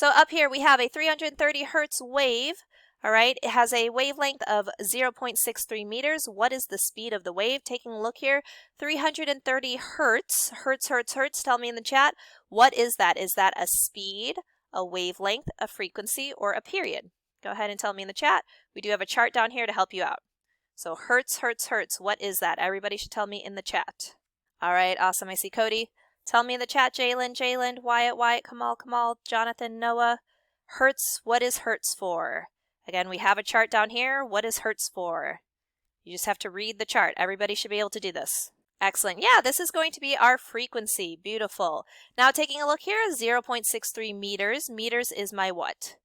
So up here we have a 330 hertz wave. All right, it has a wavelength of 0.63 meters. What is the speed of the wave? Taking a look here, 330 hertz. Hertz. Tell me in the chat, what is that? Is that a speed, a wavelength, a frequency, or a period? Go ahead and tell me in the chat. We do have a chart down here to help you out. So hertz. What is that? Everybody should tell me in the chat. All right, awesome. I see Cody. Tell me in the chat, Jalen, Wyatt, Kamal, Jonathan, Noah. Hertz, what is hertz for? Again, we have a chart down here. What is hertz for? You just have to read the chart. Everybody should be able to do this. Excellent. Yeah, this is going to be our frequency. Beautiful. Now taking a look here, 0.63 meters. Meters is my what?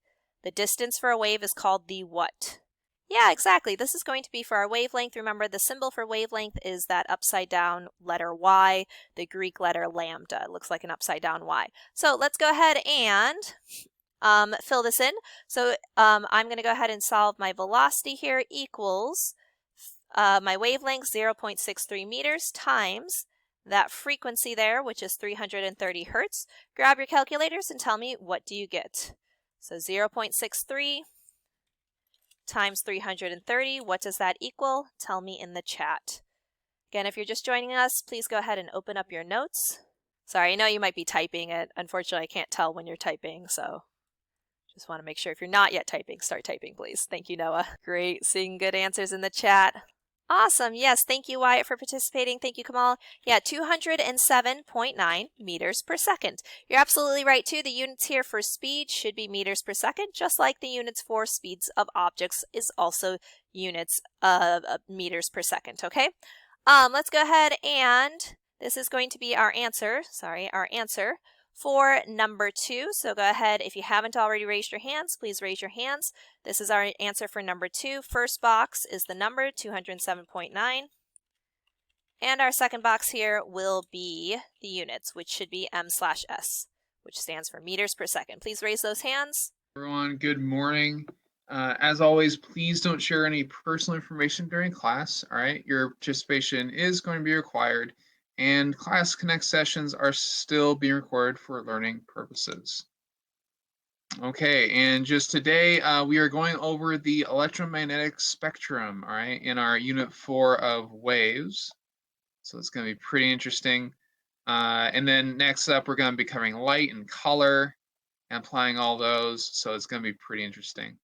The distance for a wave is called the what? Yeah, exactly. This is going to be for our wavelength. Remember, the symbol for wavelength is that upside down letter Y, the Greek letter lambda. It looks like an upside down Y. So let's go ahead and fill this in. So I'm going to go ahead and solve my velocity here equals my wavelength 0.63 meters times that frequency there, which is 330 hertz. Grab your calculators and tell me, what do you get? So 0.63 times 330, what does that equal? Tell me in the chat. Again, if you're just joining us, please go ahead and open up your notes. Sorry, I know you might be typing it. Unfortunately, I can't tell when you're typing, so just want to make sure if you're not yet typing, start typing, please. Thank you, Noah. Great, seeing good answers in the chat. Awesome. Yes, thank you, Wyatt, for participating. Thank you, Kamal. Yeah, 207.9 meters per second. You're absolutely right, too. The units here for speed should be meters per second, just like the units for speeds of objects is also units of meters per second, okay? Let's go ahead and this is going to be our answer. Our answer for number 2. So go ahead, if you haven't already raised your hands, please raise your hands. This is our answer for number 2. First box is the number 207.9. And our second box here will be the units, which should be M/S, which stands for meters per second. Please raise those hands. Everyone, good morning. As always, please don't share any personal information during class. All right, your participation is going to be required, and Class Connect sessions are still being recorded for learning purposes. Okay, and just today we are going over the electromagnetic spectrum, all right, in our Unit 4 of waves. So it's going to be pretty interesting. And then next up, we're going to be covering light and color and applying all those. So it's going to be pretty interesting.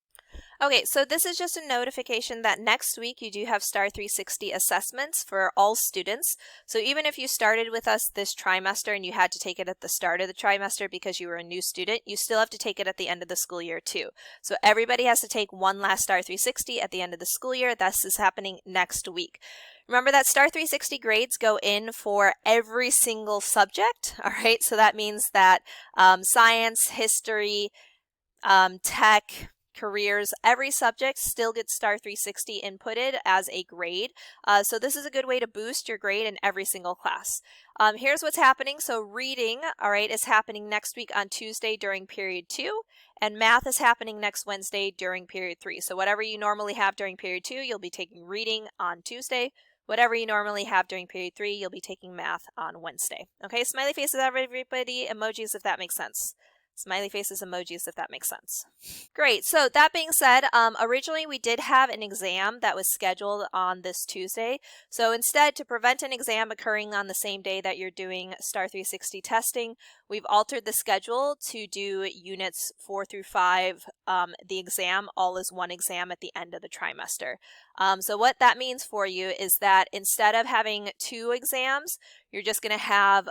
Okay, so this is just a notification that next week you do have STAR 360 assessments for all students. So even if you started with us this trimester and you had to take it at the start of the trimester because you were a new student, you still have to take it at the end of the school year too. So everybody has to take one last STAR 360 at the end of the school year. This is happening next week. Remember that STAR 360 grades go in for every single subject, all right? So that means that science, history, tech, careers, every subject still gets STAR 360 inputted as a grade. So this is a good way to boost your grade in every single class. Here's what's happening. So reading, all right, is happening next week on Tuesday during period 2, and math is happening next Wednesday during period 3. So whatever you normally have during period 2, you'll be taking reading on Tuesday. Whatever you normally have during period 3, you'll be taking math on Wednesday. Okay, smiley faces, everybody, emojis if that makes sense. Smiley faces, emojis, if that makes sense. Great. So that being said, originally we did have an exam that was scheduled on this Tuesday. So instead, to prevent an exam occurring on the same day that you're doing STAR 360 testing, we've altered the schedule to do units 4 through 5, the exam, all as one exam at the end of the trimester. So what that means for you is that instead of having 2 exams, you're just going to have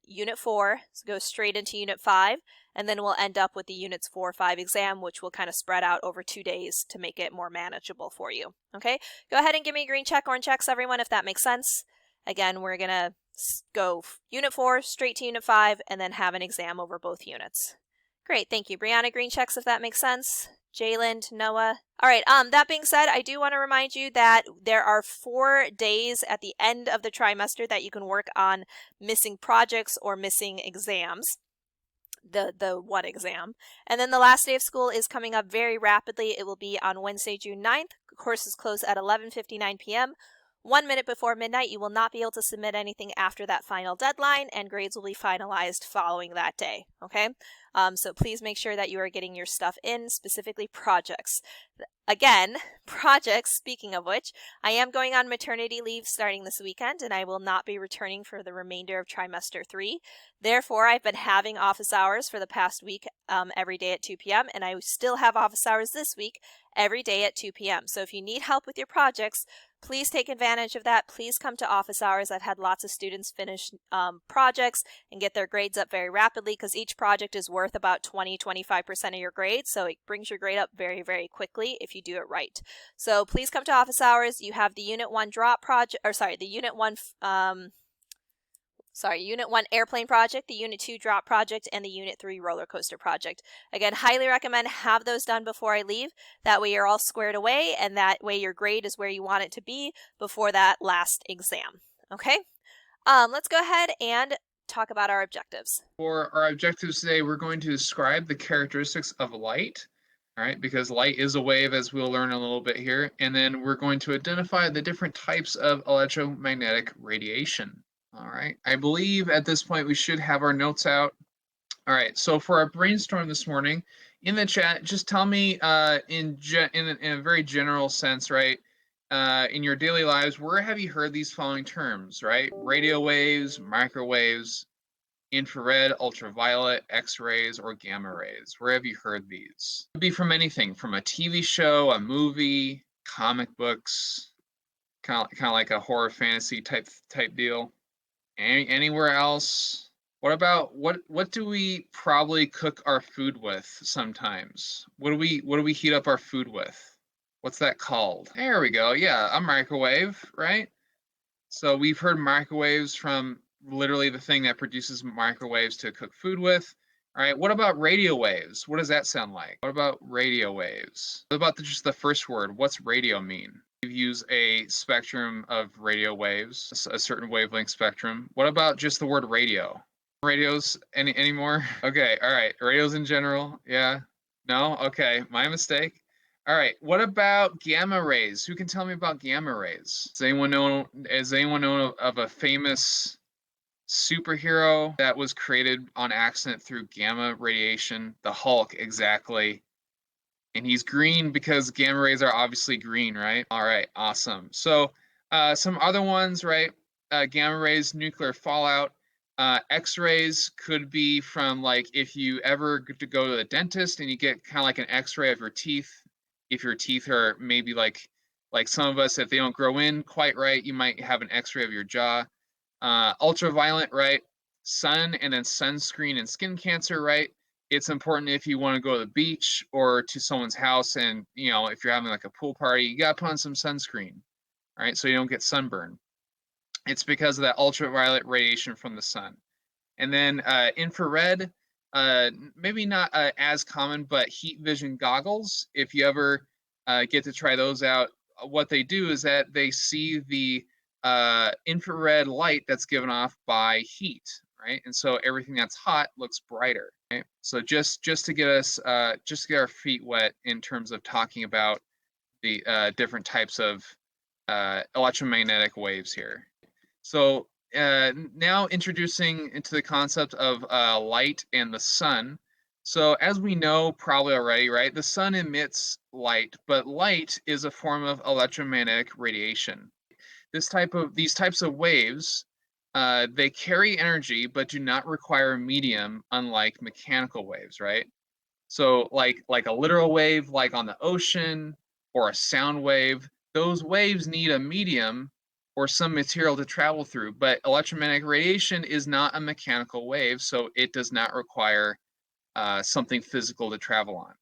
Unit 4, so go straight into Unit 5, and then we'll end up with the Units 4-5 exam, which will kind of spread out over 2 days to make it more manageable for you. Okay, go ahead and give me a green check, orange checks, everyone, if that makes sense. Again, we're going to go Unit 4 straight to Unit 5 and then have an exam over both units. Great, thank you. Brianna, green checks if that makes sense. Jalen, Noah. All right, that being said, I do want to remind you that there are 4 days at the end of the trimester that you can work on missing projects or missing exams. The one exam. And then the last day of school is coming up very rapidly. It will be on Wednesday, June 9th. Courses close at 11:59 p.m. 1 minute before midnight, you will not be able to submit anything after that final deadline, and grades will be finalized following that day, okay? So please make sure that you are getting your stuff in, specifically projects. Again, projects, speaking of which, I am going on maternity leave starting this weekend, and I will not be returning for the remainder of trimester 3. Therefore, I've been having office hours for the past week every day at 2 p.m., and I still have office hours this week every day at 2 p.m. So if you need help with your projects, please take advantage of that. Please come to office hours. I've had lots of students finish projects and get their grades up very rapidly because each project is worth about 20-25% of your grade. So it brings your grade up very, very quickly if you do it right. So please come to office hours. You have the Unit 1 drop project, or sorry, the Unit 1 Unit 1 airplane project, the Unit 2 drop project, and the Unit 3 roller coaster project. Again, highly recommend have those done before I leave. That way you're all squared away, and that way your grade is where you want it to be before that last exam. Okay? Let's go ahead and talk about our objectives. For our objectives today, we're going to describe the characteristics of light, all right, because light is a wave, as we'll learn a little bit here. And then we're going to identify the different types of electromagnetic radiation. All right, I believe at this point we should have our notes out. All right, so for our brainstorm this morning, in the chat, just tell me in a very general sense, right, in your daily lives, where have you heard these following terms, right? Radio waves, microwaves, infrared, ultraviolet, X-rays, or gamma rays. Where have you heard these? It could be from anything, from a TV show, a movie, comic books, kind of like a horror fantasy type deal. Anywhere else? What about what do we probably cook our food with sometimes? What do we heat up our food with? What's that called? There we go. Yeah, a microwave, right? So we've heard microwaves from literally the thing that produces microwaves to cook food with. All right, what about radio waves? What does that sound like? What about radio waves? What about just the first word? What's radio mean? We use a spectrum of radio waves, a certain wavelength spectrum. What about just the word radio? Radios anymore? Okay, all right. Radios in general? Yeah. No? Okay, my mistake. All right. What about gamma rays? Who can tell me about gamma rays? Does anyone know of a famous superhero that was created on accident through gamma radiation? The Hulk, exactly. And he's green because gamma rays are obviously green, right? All right, awesome. So some other ones, right? Gamma rays, nuclear fallout. X-rays could be from, like, if you ever go to the dentist and you get kind of like an X-ray of your teeth. If your teeth are maybe like some of us, if they don't grow in quite right, you might have an X-ray of your jaw. Ultraviolet, right? Sun and then sunscreen and skin cancer, right? It's important if you want to go to the beach or to someone's house, and if you're having like a pool party, you got to put on some sunscreen, right? So you don't get sunburn. It's because of that ultraviolet radiation from the sun. And then infrared, maybe not as common, but heat vision goggles. If you ever get to try those out, what they do is that they see the infrared light that's given off by heat, right? And so everything that's hot looks brighter. Right? So just to get us, just to get our feet wet in terms of talking about the different types of electromagnetic waves here. So now introducing into the concept of light and the sun. So as we know probably already, right, the sun emits light, but light is a form of electromagnetic radiation. These types of waves, they carry energy but do not require a medium, unlike mechanical waves, right? So like a literal wave, like on the ocean, or a sound wave, those waves need a medium or some material to travel through. But electromagnetic radiation is not a mechanical wave, so it does not require something physical to travel on.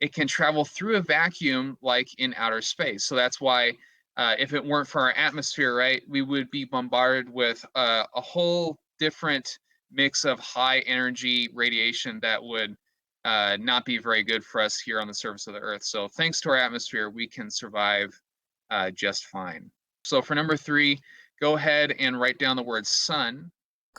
It can travel through a vacuum like in outer space. So that's why if it weren't for our atmosphere, right, we would be bombarded with a whole different mix of high energy radiation that would not be very good for us here on the surface of the Earth. So thanks to our atmosphere, we can survive just fine. So for number 3, go ahead and write down the word sun.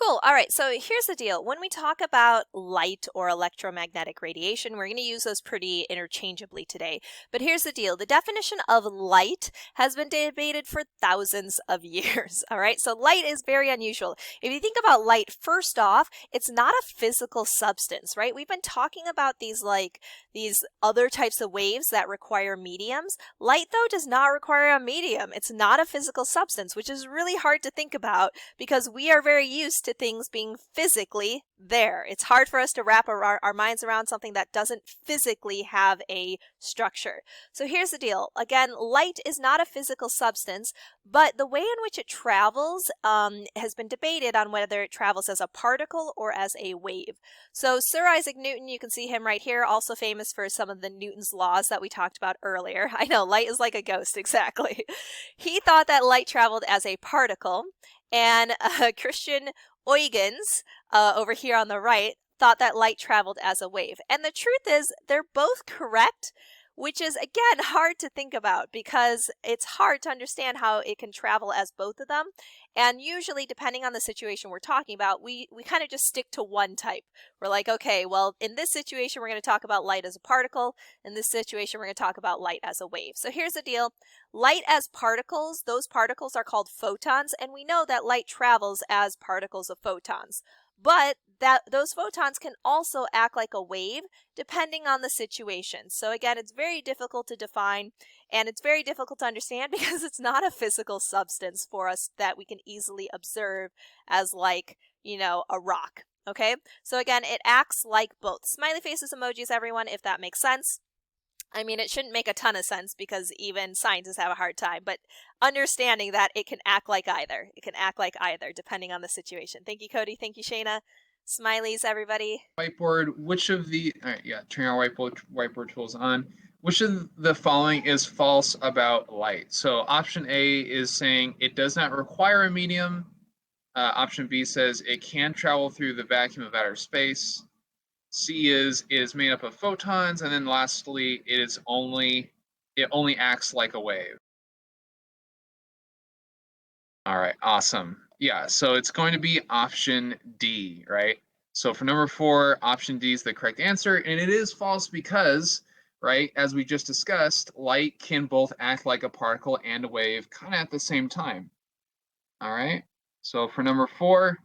Cool. All right. So here's the deal. When we talk about light or electromagnetic radiation, we're going to use those pretty interchangeably today. But here's the deal. The definition of light has been debated for thousands of years. All right. So light is very unusual. If you think about light, first off, it's not a physical substance, right? We've been talking about these other types of waves that require mediums. Light, though, does not require a medium. It's not a physical substance, which is really hard to think about because we are very used to things being physically there. It's hard for us to wrap our minds around something that doesn't physically have a structure. So here's the deal. Again, light is not a physical substance, but the way in which it travels has been debated on whether it travels as a particle or as a wave. So Sir Isaac Newton, you can see him right here, also famous for some of the Newton's laws that we talked about earlier. I know, light is like a ghost, exactly. He thought that light traveled as a particle, and Christian Huygens, over here on the right, thought that light traveled as a wave. And the truth is, they're both correct, which is, again, hard to think about because it's hard to understand how it can travel as both of them. And usually, depending on the situation we're talking about, we kind of just stick to one type. We're like, okay, well, in this situation, we're going to talk about light as a particle. In this situation, we're going to talk about light as a wave. So here's the deal. Light as particles, those particles are called photons, and we know that light travels as particles of photons. But those photons can also act like a wave depending on the situation. So again, it's very difficult to define and it's very difficult to understand because it's not a physical substance for us that we can easily observe as like, a rock. Okay? So again, it acts like both. Smiley faces, emojis, everyone, if that makes sense. I mean, it shouldn't make a ton of sense because even scientists have a hard time, but understanding that it can act like either. It can act like either, depending on the situation. Thank you, Cody. Thank you, Shayna. Smileys, everybody. Whiteboard, which of the, all right, yeah, turn our whiteboard tools on. Which of the following is false about light? So option A is saying it does not require a medium. Option B says it can travel through the vacuum of outer space. C is made up of photons, and then lastly, it only acts like a wave. All right, awesome. Yeah, so it's going to be option D, right? So for number 4, option D is the correct answer, and it is false because, right, as we just discussed, light can both act like a particle and a wave kind of at the same time. All right, so for number 4,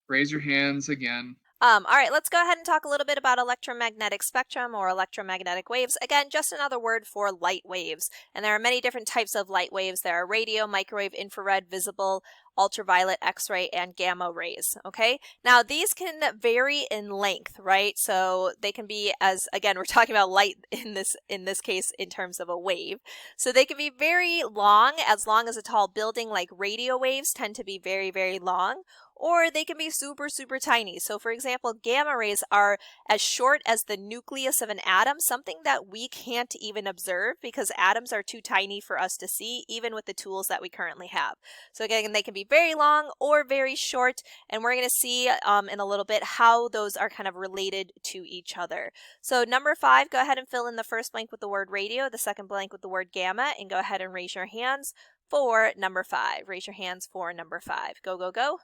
raise your hands again. All right, let's go ahead and talk a little bit about electromagnetic spectrum or electromagnetic waves. Again, just another word for light waves. And there are many different types of light waves. There are radio, microwave, infrared, visible, ultraviolet, X-ray, and gamma rays, okay? Now, these can vary in length, right? So they can be again, we're talking about light in this case in terms of a wave. So they can be very long as a tall building, like radio waves tend to be very, very long, or they can be super, super tiny. So for example, gamma rays are as short as the nucleus of an atom, something that we can't even observe because atoms are too tiny for us to see, even with the tools that we currently have. So again, they can be very long or very short, and we're going to see in a little bit how those are kind of related to each other. So number 5, go ahead and fill in the first blank with the word radio, the second blank with the word gamma, and go ahead and raise your hands for number 5. Raise your hands for number 5. Go, go, go.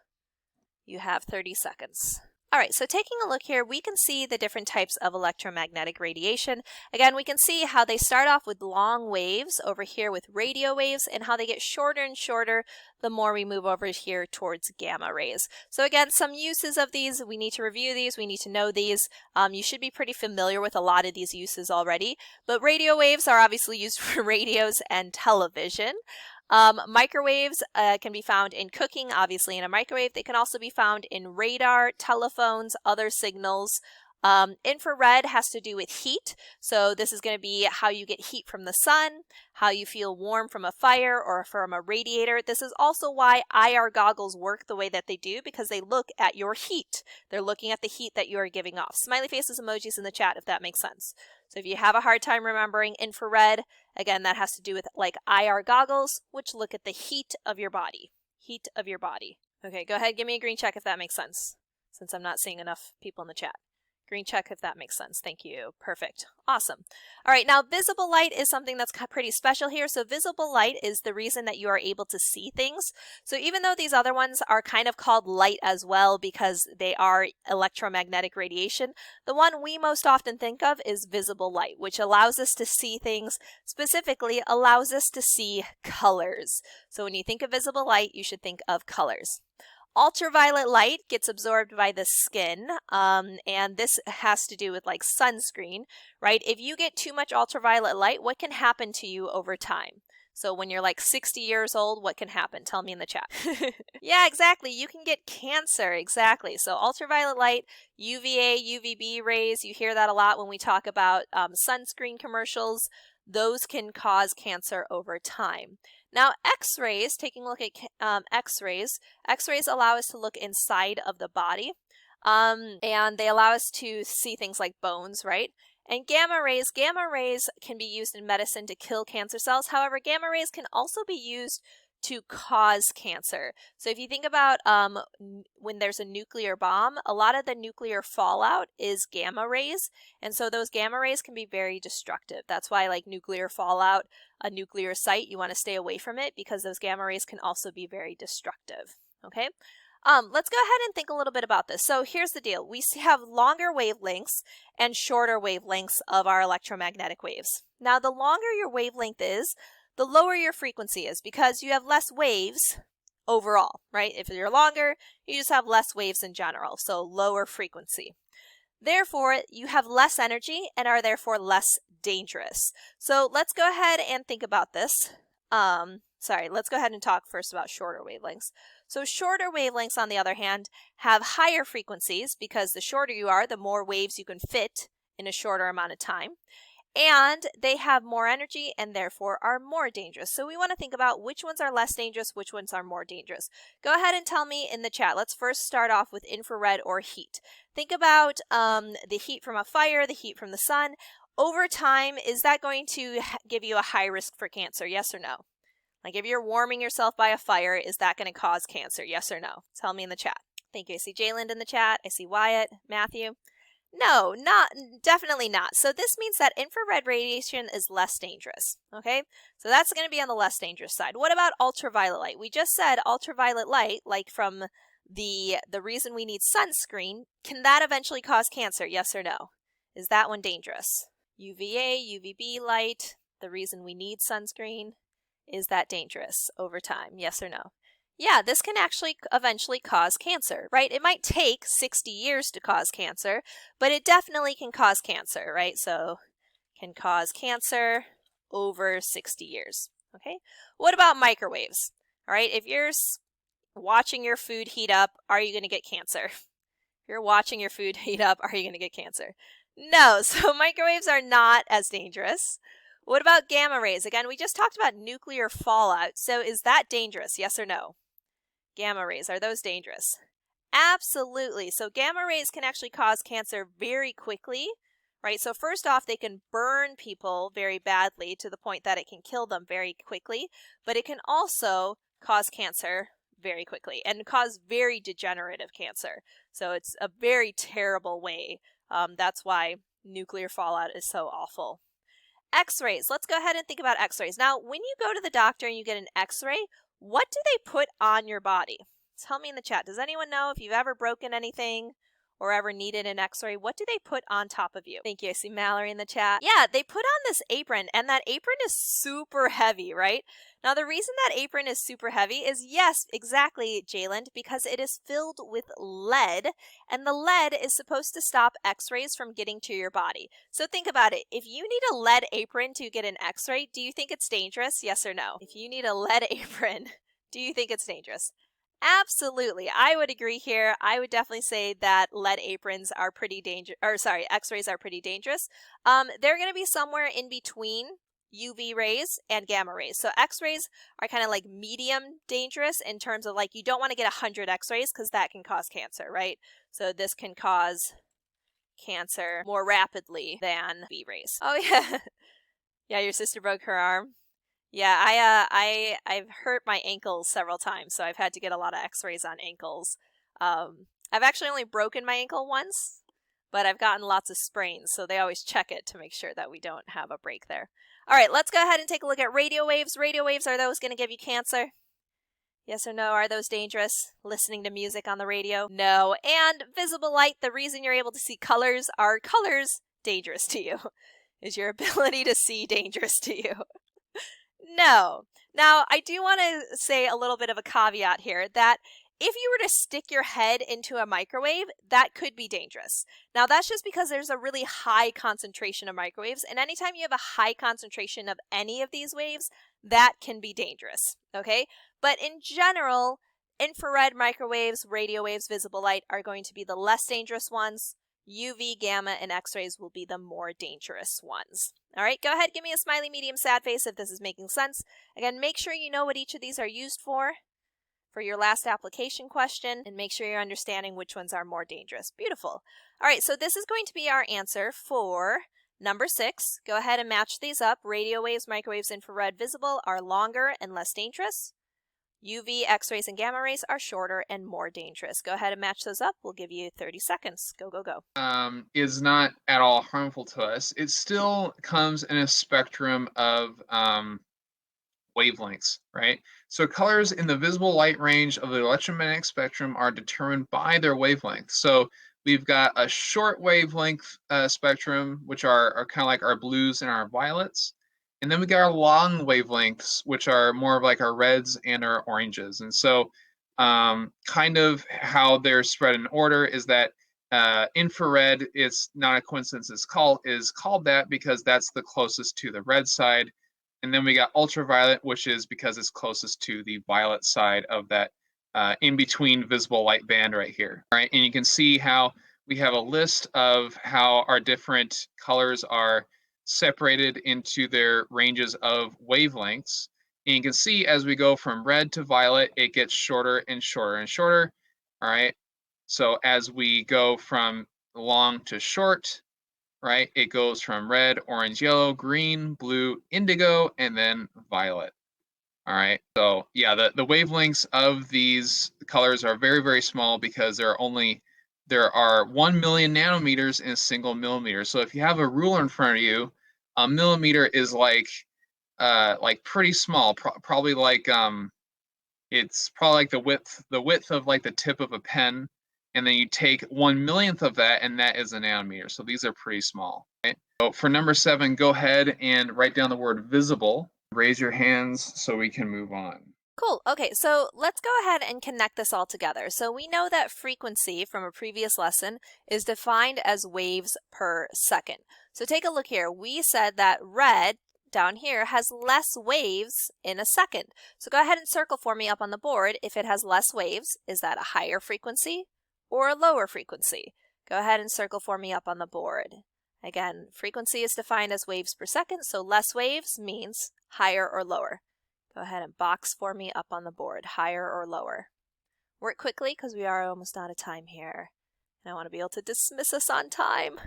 You have 30 seconds. All right, so taking a look here, we can see the different types of electromagnetic radiation. Again, we can see how they start off with long waves over here with radio waves and how they get shorter and shorter the more we move over here towards gamma rays. So again, some uses of these, we need to review these, we need to know these. You should be pretty familiar with a lot of these uses already, but radio waves are obviously used for radios and television. Microwaves can be found in cooking, obviously in a microwave. They can also be found in radar, telephones, other signals. Infrared has to do with heat. So this is going to be how you get heat from the sun, how you feel warm from a fire or from a radiator. This is also why IR goggles work the way that they do, because they look at your heat. They're looking at the heat that you are giving off. Smiley faces, emojis in the chat if that makes sense. So if you have a hard time remembering infrared, again, that has to do with like IR goggles, which look at the heat of your body. Heat of your body. Okay, go ahead, give me a green check if that makes sense, since I'm not seeing enough people in the chat. Green check if that makes sense. Thank you. Perfect. Awesome. All right, now visible light is something that's pretty special here. So visible light is the reason that you are able to see things. So even though these other ones are kind of called light as well because they are electromagnetic radiation, the one we most often think of is visible light, which allows us to see things, specifically allows us to see colors. So when you think of visible light, you should think of colors. Ultraviolet light gets absorbed by the skin, and this has to do with like sunscreen, right? If you get too much ultraviolet light, what can happen to you over time? So when you're like 60 years old, what can happen? Tell me in the chat. Yeah, exactly. You can get cancer. Exactly. So ultraviolet light, UVA, UVB rays, you hear that a lot when we talk about sunscreen commercials. Those can cause cancer over time. Now, X-rays, taking a look at X-rays, X-rays allow us to look inside of the body, and they allow us to see things like bones, right? And gamma rays can be used in medicine to kill cancer cells. However, gamma rays can also be used to cause cancer. So if you think about when there's a nuclear bomb, a lot of the nuclear fallout is gamma rays. And so those gamma rays can be very destructive. That's why like nuclear fallout, a nuclear site, you want to stay away from it because those gamma rays can also be very destructive. Okay. Let's go ahead and think a little bit about this. So here's the deal. We have longer wavelengths and shorter wavelengths of our electromagnetic waves. Now, the longer your wavelength is, the lower your frequency is because you have less waves overall, right? If you're longer, you just have less waves in general, so lower frequency. Therefore, you have less energy and are therefore less dangerous. So let's go ahead and think about this. Let's go ahead and talk first about shorter wavelengths. So shorter wavelengths, on the other hand, have higher frequencies because the shorter you are, the more waves you can fit in a shorter amount of time. And they have more energy and therefore are more dangerous. So we want to think about which ones are less dangerous, which ones are more dangerous. Go ahead and tell me in the chat. Let's first start off with infrared or heat. Think about the heat from a fire, the heat from the sun. Over time, is that going to give you a high risk for cancer? Yes or no? Like if you're warming yourself by a fire, is that going to cause cancer? Yes or no? Tell me in the chat. Thank you. I see Jayland in the chat. I see Wyatt, Matthew. No, definitely not. So this means that infrared radiation is less dangerous, okay? So that's going to be on the less dangerous side. What about ultraviolet light? We just said ultraviolet light, like from the reason we need sunscreen, can that eventually cause cancer? Yes or no? Is that one dangerous? UVA, UVB light, the reason we need sunscreen, is that dangerous over time? Yes or no? Yeah, this can actually eventually cause cancer, right? It might take 60 years to cause cancer, but it definitely can cause cancer, right? So can cause cancer over 60 years, okay? What about microwaves? All right, if you're watching your food heat up, are you going to get cancer? If you're watching your food heat up, are you going to get cancer? No, so microwaves are not as dangerous. What about gamma rays? Again, we just talked about nuclear fallout. So is that dangerous? Yes or no? Gamma rays, are those dangerous? Absolutely. So gamma rays can actually cause cancer very quickly, right? So first off, they can burn people very badly to the point that it can kill them very quickly, but it can also cause cancer very quickly and cause very degenerative cancer. So it's a very terrible way. That's why nuclear fallout is so awful. X-rays. Let's go ahead and think about X-rays. Now, when you go to the doctor and you get an X-ray, what do they put on your body? Tell me in the chat. Does anyone know if you've ever broken anything or ever needed an X-ray? What do they put on top of you? Thank you. I see Mallory in the chat. Yeah, they put on this apron, and that apron is super heavy, right? Now, the reason that apron is super heavy is, yes, exactly, Jayland, because it is filled with lead, and the lead is supposed to stop X-rays from getting to your body. So think about it. If you need a lead apron to get an X-ray, do you think it's dangerous? Yes or no? If you need a lead apron, do you think it's dangerous? Absolutely. I would agree here. I would definitely say that lead aprons are pretty dangerous, or sorry, X-rays are pretty dangerous. They're going to be somewhere in between UV rays and gamma rays. So X-rays are kind of like medium dangerous in terms of like you don't want to get 100 X-rays because that can cause cancer, right? So this can cause cancer more rapidly than UV rays. Oh yeah. Yeah, your sister broke her arm. Yeah, I've hurt my ankles several times, so I've had to get a lot of X-rays on ankles. I've actually only broken my ankle once, but I've gotten lots of sprains, so they always check it to make sure that we don't have a break there. All right, let's go ahead and take a look at radio waves. Radio waves, are those going to give you cancer? Yes or no? Are those dangerous? Listening to music on the radio? No. And visible light, the reason you're able to see colors, are colors dangerous to you? Is your ability to see dangerous to you? No. Now, I do want to say a little bit of a caveat here that if you were to stick your head into a microwave, that could be dangerous. Now, that's just because there's a really high concentration of microwaves, and anytime you have a high concentration of any of these waves, that can be dangerous, okay? But in general, infrared microwaves, radio waves, visible light are going to be the less dangerous ones. UV, gamma, and X-rays will be the more dangerous ones. All right, go ahead, give me a smiley, medium, sad face if this is making sense. Again, make sure you know what each of these are used for your last application question, and make sure you're understanding which ones are more dangerous. Beautiful. All right, so this is going to be our answer for number 6. Go ahead and match these up. Radio waves, microwaves, infrared, visible are longer and less dangerous. UV, X-rays, and gamma rays are shorter and more dangerous. Go ahead and match those up. We'll give you 30 seconds. Go, go, go. Is not at all harmful to us. It still comes in a spectrum of wavelengths, right? So colors in the visible light range of the electromagnetic spectrum are determined by their wavelength. So we've got a short wavelength spectrum, which are kind of like our blues and our violets. And then we got our long wavelengths, which are more of like our reds and our oranges. And so kind of how they're spread in order is that infrared, is not a coincidence, is called that because that's the closest to the red side. And then we got ultraviolet, which is because it's closest to the violet side of that in between visible light band right here. All right, and you can see how we have a list of how our different colors are separated into their ranges of wavelengths. And you can see as we go from red to violet, it gets shorter and shorter and shorter. All right, so as we go from long to short, right, it goes from red, orange, yellow, green, blue, indigo, and then violet. All right, so yeah, the wavelengths of these colors are very, very small because there are 1 million nanometers in a single millimeter. So if you have a ruler in front of you, a millimeter is like pretty small, probably like it's probably like the width of like the tip of a pen. And then you take 1/1,000,000th of that, and that is a nanometer. So these are pretty small. Okay? So for number 7, go ahead and write down the word visible. Raise your hands so we can move on. Cool. Okay, so let's go ahead and connect this all together. So we know that frequency from a previous lesson is defined as waves per second. So take a look here. We said that red down here has less waves in a second. So go ahead and circle for me up on the board. If it has less waves, is that a higher frequency or a lower frequency? Go ahead and circle for me up on the board. Again, frequency is defined as waves per second, so less waves means higher or lower. Go ahead and box for me up on the board, higher or lower. Work quickly because we are almost out of time here. And I want to be able to dismiss us on time.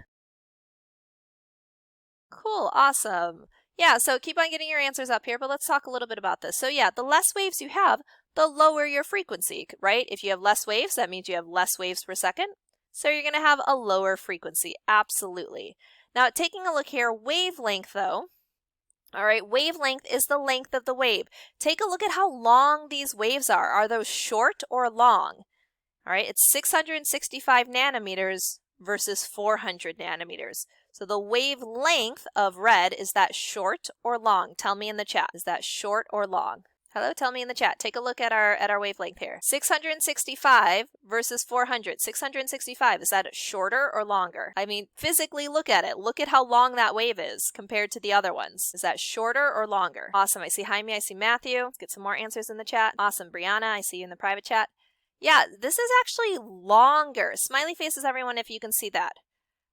Cool, awesome. Yeah, so keep on getting your answers up here, but let's talk a little bit about this. So yeah, the less waves you have, the lower your frequency, right? If you have less waves, that means you have less waves per second. So you're going to have a lower frequency, absolutely. Now, taking a look here, wavelength though, all right, wavelength is the length of the wave. Take a look at how long these waves are. Are those short or long? All right, it's 665 nanometers versus 400 nanometers. So the wavelength of red, is that short or long? Tell me in the chat. Is that short or long? Hello, tell me in the chat. Take a look at our wavelength here. 665 versus 400. 665, is that shorter or longer? I mean, physically look at it. Look at how long that wave is compared to the other ones. Is that shorter or longer? Awesome. I see Jaime, I see Matthew. Let's get some more answers in the chat. Awesome. Brianna, I see you in the private chat. Yeah, this is actually longer. Smiley faces, everyone, if you can see that.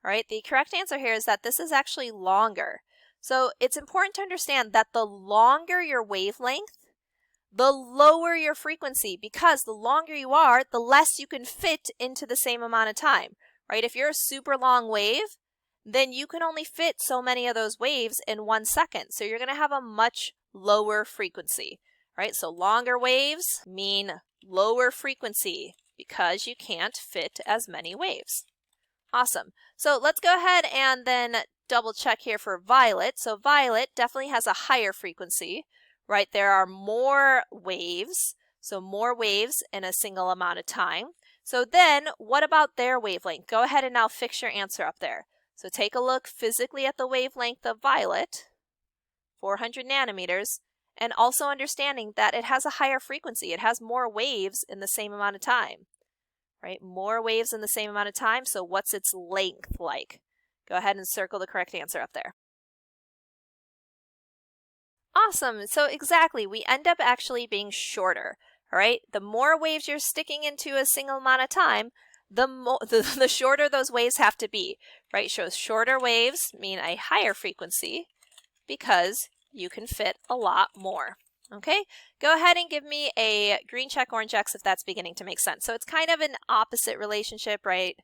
All right, the correct answer here is that this is actually longer. So it's important to understand that the longer your wavelength, the lower your frequency, because the longer you are, the less you can fit into the same amount of time, right? If you're a super long wave, then you can only fit so many of those waves in 1 second. So you're going to have a much lower frequency, right? So longer waves mean lower frequency because you can't fit as many waves. Awesome. So let's go ahead and then double check here for violet. So violet definitely has a higher frequency, right? There are more waves, so more waves in a single amount of time. So then what about their wavelength? Go ahead and now fix your answer up there. So take a look physically at the wavelength of violet, 400 nanometers, and also understanding that it has a higher frequency. It has more waves in the same amount of time, right? More waves in the same amount of time. So what's its length like? Go ahead and circle the correct answer up there. Awesome. So exactly, we end up actually being shorter. All right. The more waves you're sticking into a single amount of time, the shorter those waves have to be, right? So shorter waves mean a higher frequency because you can fit a lot more. Okay, go ahead and give me a green check, orange X if that's beginning to make sense. So it's kind of an opposite relationship, right?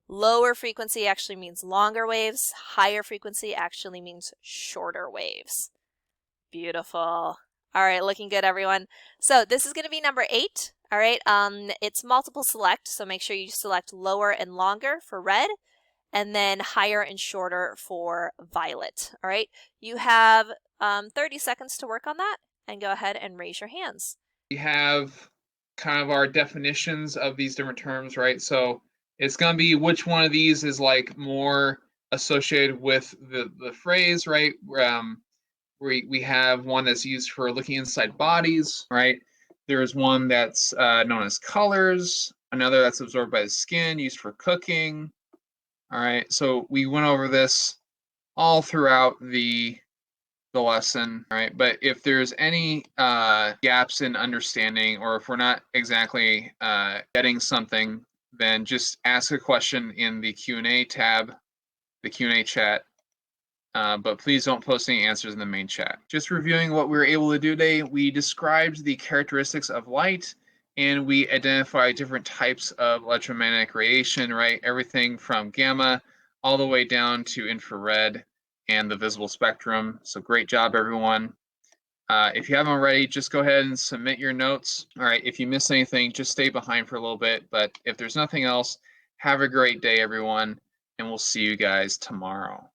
Lower frequency actually means longer waves. Higher frequency actually means shorter waves. Beautiful. All right, looking good, everyone. So this is going to be number 8. All right, it's multiple select, so make sure you select lower and longer for red, and then higher and shorter for violet. All right, you have 30 seconds to work on that, and go ahead and raise your hands. We have kind of our definitions of these different terms, right? So it's going to be which one of these is like more associated with the phrase, right? We have one that's used for looking inside bodies, right? There's one that's known as colors, another that's absorbed by the skin, used for cooking. All right, so we went over this all throughout the lesson, right? But if there's any gaps in understanding, or if we're not exactly getting something, then just ask a question in the Q&A tab, the Q&A chat. But please don't post any answers in the main chat. Just reviewing what we were able to do today, we described the characteristics of light, and we identified different types of electromagnetic radiation, right? Everything from gamma all the way down to infrared and the visible spectrum. So great job, everyone. If you haven't already, just go ahead and submit your notes. All right, if you miss anything, just stay behind for a little bit. But if there's nothing else, have a great day, everyone, and we'll see you guys tomorrow.